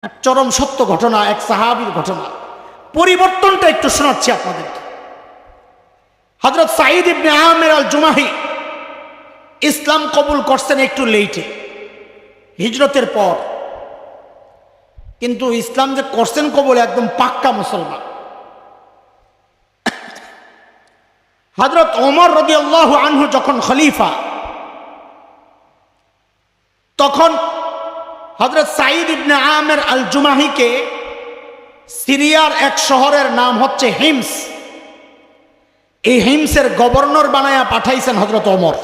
এক চরম সত্য ঘটনা, এক সাহাবীর ঘটনা। পরিবর্তনটা একটু শোনাচ্ছি আপনাদেরকে। হযরত সাঈদ ইবনে আমের আল জুমাহি ইসলাম কবুল করছেন একটু লেটে, হিজরতের পর, কিন্তু ইসলাম যে করছেন কবুল একদম পাক্কা মুসলমান। হযরত ওমর রাদিয়াল্লাহু আনহু যখন খলিফা, তখন হযরত সাঈদ ইবনে আমের আল জুমাহিকে সিরিয়ার এক শহরের নাম হচ্ছে হিমস, এই হিমসের গভর্নর বানায়া পাঠাইছেন হযরত ওমর।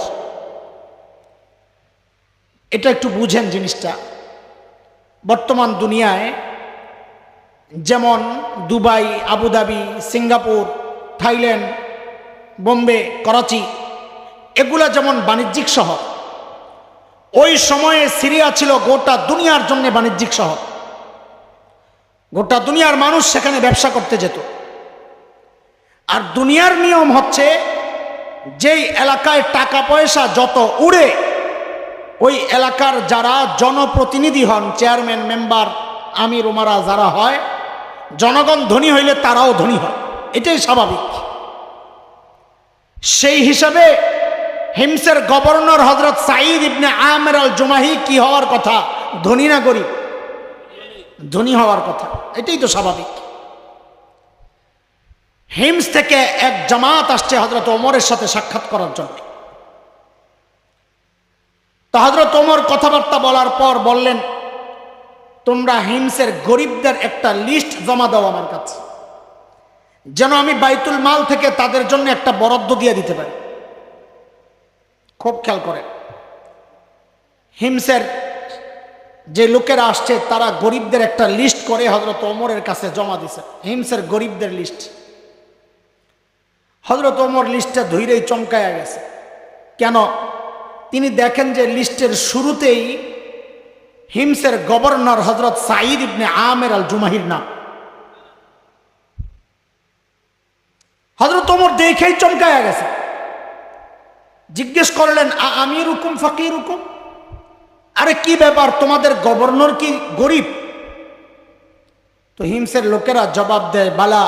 এটা একটু বুঝেন জিনিসটা। বর্তমান দুনিয়ায় যেমন Dubai, Abu Dhabi, Singapore, Thailand, Bombay, Karachi, এগুলা যেমন বাণিজ্যিক শহর, ওই সময়ে সিরিয়া ছিল গোটা দুনিয়ার জন্য বাণিজ্যিক শহর। গোটা দুনিয়ার মানুষ সেখানে ব্যবসা করতে যেত। আর দুনিয়ার নিয়ম হচ্ছে, যেই এলাকায় টাকা পয়সা যত উড়ে, ওই এলাকার যারা জনপ্রতিনিধি হন, চেয়ারম্যান, মেম্বার, আমির উমারা যারা হয়, জনগণ ধনী হইলে তারাও ধনী হয়, এটাই স্বাভাবিক। সেই হিসাবে হিমসের গভর্নর হযরত সাঈদ ইবনে আমের আল জুমাহি কি হওয়ার কথা? ধনী না গরিব? ধনী হওয়ার কথা, এটাই তো স্বাভাবিক। হিমস থেকে এক জামাত আসছে হযরত ওমরের সাথে সাক্ষাৎ করার জন্য। তো হযরত ওমর কথাবার্তা বলার পর বললেন, তোমরা হিমসের গরিবদের একটা লিস্ট জমা দাও আমার কাছে, যেন আমি বাইতুল মাল থেকে তাদের জন্য একটা বরাদ্দ দিয়ে দিতে পারি। খুব খেয়াল করে, হিমসের যে লোকেরা আসছে তারা গরিবদের একটা লিস্ট করে হযরত ওমরের কাছে জমা দিছে, হিমসের গরিবদের লিস্ট। হযরত ওমর লিস্টটা ধইরেই চমকায়া গেছে। কেন? তিনি দেখেন যে লিস্টের শুরুতেই হিমসের গভর্নর হযরত সাঈদ ইবনে আমের আল জুমাহির নাম। হযরত ওমর দেখেই চমকায়া গেছে। জিজ্ঞেস করলেন, আমির হুকুম ফকির হুকুম, আরে কি ব্যাপার, তোমাদের গভর্নর কি গরিব? তো হিমসের লোকেরা জবাব দেয়, বালা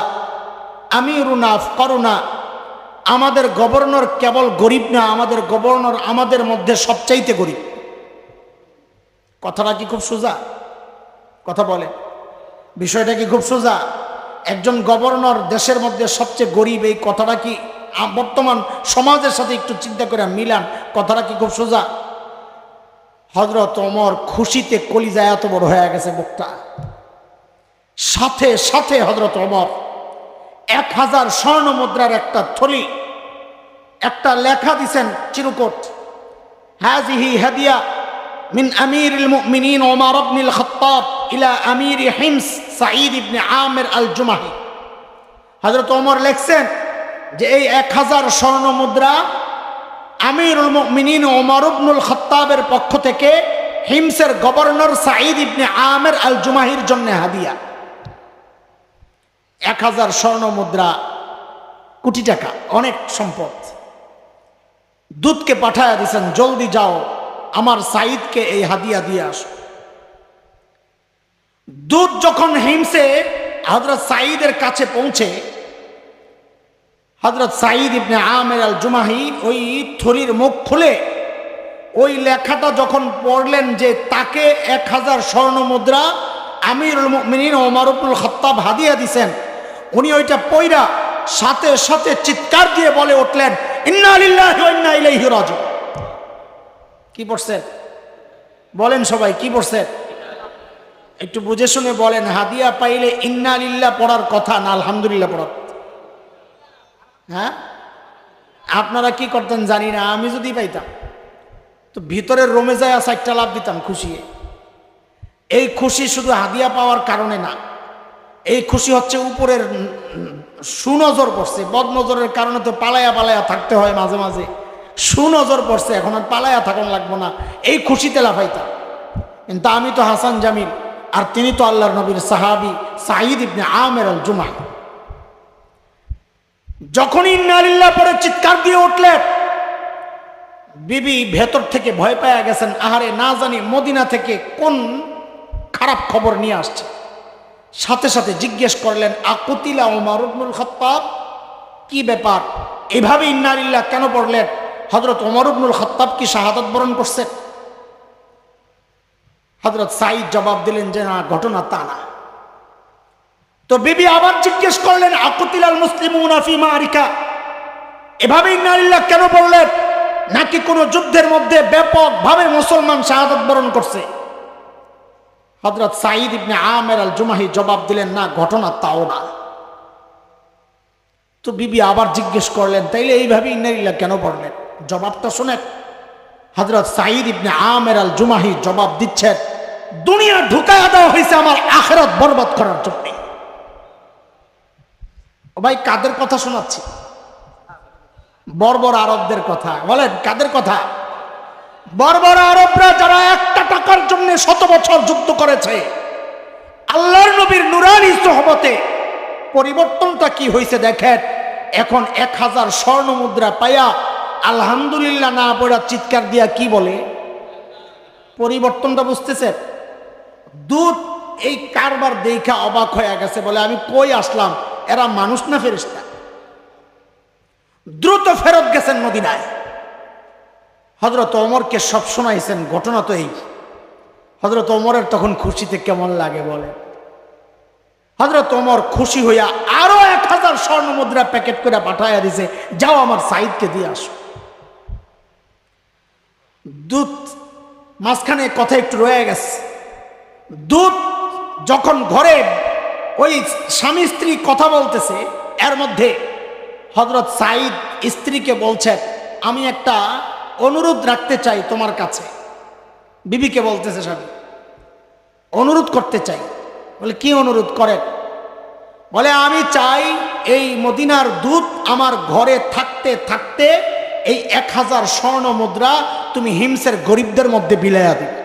আমিরুনা ফকরুনা, আমাদের গভর্নর কেবল গরিব না, আমাদের গভর্নর আমাদের মধ্যে সবচাইতে গরিব। কথাটা কি খুব সোজা? কথা বলে, বিষয়টা কি খুব সোজা? একজন গভর্নর দেশের মধ্যে সবচেয়ে গরিব, এই কথাটা কি বর্তমান সমাজের সাথে একটু চিন্তা করে মিলান, কথাটা কি খুব সোজা? হযরত ওমর খুশিতে কলিজা এত বড় হয়ে গেছে মুখটা। সাথে সাথে হযরত ওমর 1000 স্বর্ণ মুদ্রার একটা থলি, একটা লেখা দিছেন চিরকুট, হাযিহি হাদিয়া মিন আমিরিল মুমিনিন ওমর ইবনুল খাত্তাব ইলা আমির হিমস সাঈদ ইবনে আমের আল জুমাহি। হযরত ওমর লিখছেন যে এই 1000 স্বর্ণ মুদ্রা আমিরুল মুমিনিন ওমর ইবনুল খাত্তাবের পক্ষ থেকে হিমসের গভর্নর সাঈদ ইবনে আমের আল জুমাহির জন্য হাদিয়া। 1000 স্বর্ণ মুদ্রা, কোটি টাকা, অনেক সম্পদ। দূতকে পাঠায়া দিছেন, জলদি যাও আমার সাঈদকে এই হাদিয়া দিয়ে আসো। দূত যখন হিমসে হযরত সাঈদের কাছে পৌঁছে, হযরত সাঈদ ইবনে আমের আল জুমাহি ওই থলির মুখ খুলে ওই লেখাটা যখন পড়লেন যে তাকে 1000 স্বর্ণ মুদ্রা আমিরুল মুমিনিন ওমর ইবনুল খাত্তাব হাদিয়া দিছেন, উনি ওইটা পয়রা সাথে সাথে চিৎকার দিয়ে বলে উঠলেন, ইন্না লিল্লাহি ওয়া ইন্না ইলাইহি রাজিউন। কি পড়ছেন? বলেন সবাই, কি পড়ছেন? একটু বুঝে শুনে বলেন। হাদিয়া পাইলে ইন্না লিল্লাহ পড়ার কথা না আলহামদুলিল্লাহ পড়ার? হ্যাঁ, আপনারা কি করতেন জানি না, আমি যদি পাইতাম তো ভিতরের রোমে যায় 4টা লাভ দিতাম খুশি। এই খুশি শুধু হাদিয়া পাওয়ার কারণে না, এই খুশি হচ্ছে উপরের সুনজর পড়ছে। বদনজরের কারণে তো পালায়া পালায়া থাকতে হয় মাঝে মাঝে, সুনজর পড়ছে, এখন আর পালায়া থাকুন লাগবো না, এই খুশিতে লাফাইতাম। কিন্তু আমি তো হাসান জামিল, আর তিনি তো আল্লাহর নবীর সাহাবী সাঈদ ইবনে আমের আল জুমাহি। যখন ইন্না লিল্লাহ পরে চিৎকার দিয়ে উঠলেন, বিবি ভেতর থেকে ভয় পেয়ে গেছেন। আহারে, না জানি মদিনা থেকে কোন খারাপ খবর নিয়ে আসছে। সাথে সাথে জিজ্ঞেস করলেন, আকুতিলা ওমর ইবনুল খাত্তাব, কি ব্যাপার, এভাবে ইন্না লিল্লাহ কেন পড়লেন? হযরত ওমর ইবনুল খাত্তাব কি শাহাদাত বরণ করছেন? হযরত সাঈদ জবাব দিলেন যে না, ঘটনা তা না। তো বিবি আবার জিজ্ঞেস করলেন, আকুতিলাল মুসলিমুনা ফি মারিকা, এভাবে ইন্না লিল্লাহ কেন পড়লেন? নাকি কোনো যুদ্ধের মধ্যে ব্যাপকভাবে মুসলমান শাহাদাত বরণ করছে? হযরত সাঈদ ইবনে আমের আল জুমাহি জবাব দিলেন, না, ঘটনা তাও না। তো বিবি আবার জিজ্ঞেস করলেন, তাইলে এইভাবে ইন্না লিল্লাহ কেন পড়লেন? জবাবটা শুনেন। হযরত সাঈদ ইবনে আমের আল জুমাহি জবাব দিচ্ছেন, দুনিয়া ঢুকায়া দেওয়া হয়েছে আমার আখিরাত বরবাদ করার জন্য। ও ভাই, কাদের কথা শোনাচ্ছি? বর্বর আরবদের কথা। বলেন কাদের কথা? বর্বর আরবরা, যারা একটা টাকার জন্য 100 বছর যুদ্ধ করেছে। আল্লাহর নবীর নুরানি সোহবতে পরিবর্তনটা কি হয়েছে দেখেন। এখন 1000 স্বর্ণ মুদ্রা পাইয়া আলহামদুলিল্লাহ না পড়া চিৎকার দিয়া কি বলে? পরিবর্তনটা বুঝতেছে? দুধ এই কারবার দেখা অবাক হয়ে গেছে, বলে আমি কই আসলাম, এরা মানুষ না ফেরেশতা? দ্রুত ফেরত গেছেন মদিনায়। হযরত ওমরকে সব শোনাইছেন। ঘটনা তো এই। হযরত ওমরের তখন খুশিতে কেমন লাগে বলে। হযরত ওমর খুশি হইয়া আরো 1000 স্বর্ণ মুদ্রা প্যাকেট করে পাঠাইয়া দিছে, যাও আমার সাঈদকে দিয়ে আসো। দুধ মাঝখানে কথা একটু রয়ে গেছে। দুধ যখন ঘরে ওই স্বামী স্ত্রী কথা বলতেছে, এর মধ্যে হযরত সাঈদ স্ত্রীকে বলছেন, আমি একটা অনুরোধ রাখতে চাই তোমার কাছে। বিবিকে বলতেছে, স্বামী অনুরোধ করতে চাই। বলে কি অনুরোধ করেন? বলে আমি চাই এই মদিনার দুধ আমার ঘরে থাকতে থাকতে এই 1000 স্বর্ণ মুদ্রা তুমি হিমসের গরিবদের মধ্যে বিলাইয়া দিবে।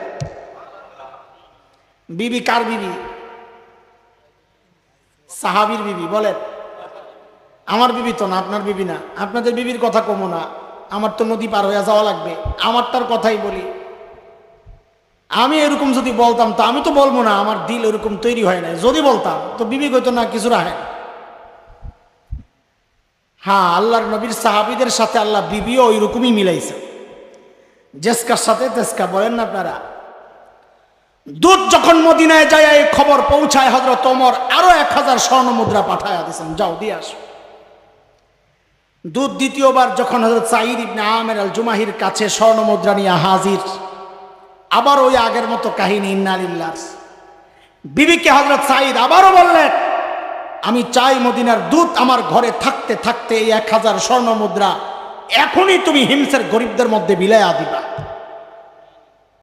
বিবি কার বিবি? সাহাবীর বিবি। বলেন আমার বিবি তো না, আপনার বিবি না। আপনাদের বিবির কথা কমো না, আমার তো নদী পার হইয়া যাওয়া লাগবে। আমার তার কথাই বলি। আমি এরকম যদি বলতাম তো আমি তো বলবো না, আমার দিল এরকম তৈরি হয় না। যদি বলতাম তো বিবি কইতো না কিছু রাখেন। হ্যাঁ, আল্লাহর নবীর সাহাবীদের সাথে আল্লাহ বিবিও ওই রকমই মিলাইছে, জেসকার সাথে তেসকা। বলেন না আপনারা? দুধ যখন মদিনায় যায় এই খবর পৌঁছায়, হযরত ওমর আরো 1000 স্বর্ণ মুদ্রা পাঠায়া দিয়েছেন, যাও দিয়ে আসো। দুধ দ্বিতীয়বার যখন হযরত সাঈদ ইবনে আমের আল জুমাহির কাছে স্বর্ণ মুদ্রা নিয়ে হাজির, আবার ওই আগের মতো কাহিনী, ইন্না লিল্লাহ। বিবিকে হযরত সাঈদ আবারও বললেন, আমি চাই মদিনার দুধ আমার ঘরে থাকতে থাকতে এই 1000 স্বর্ণ মুদ্রা এখনই তুমি হিমসের গরিবদের মধ্যে বিলাইয়া দিবা।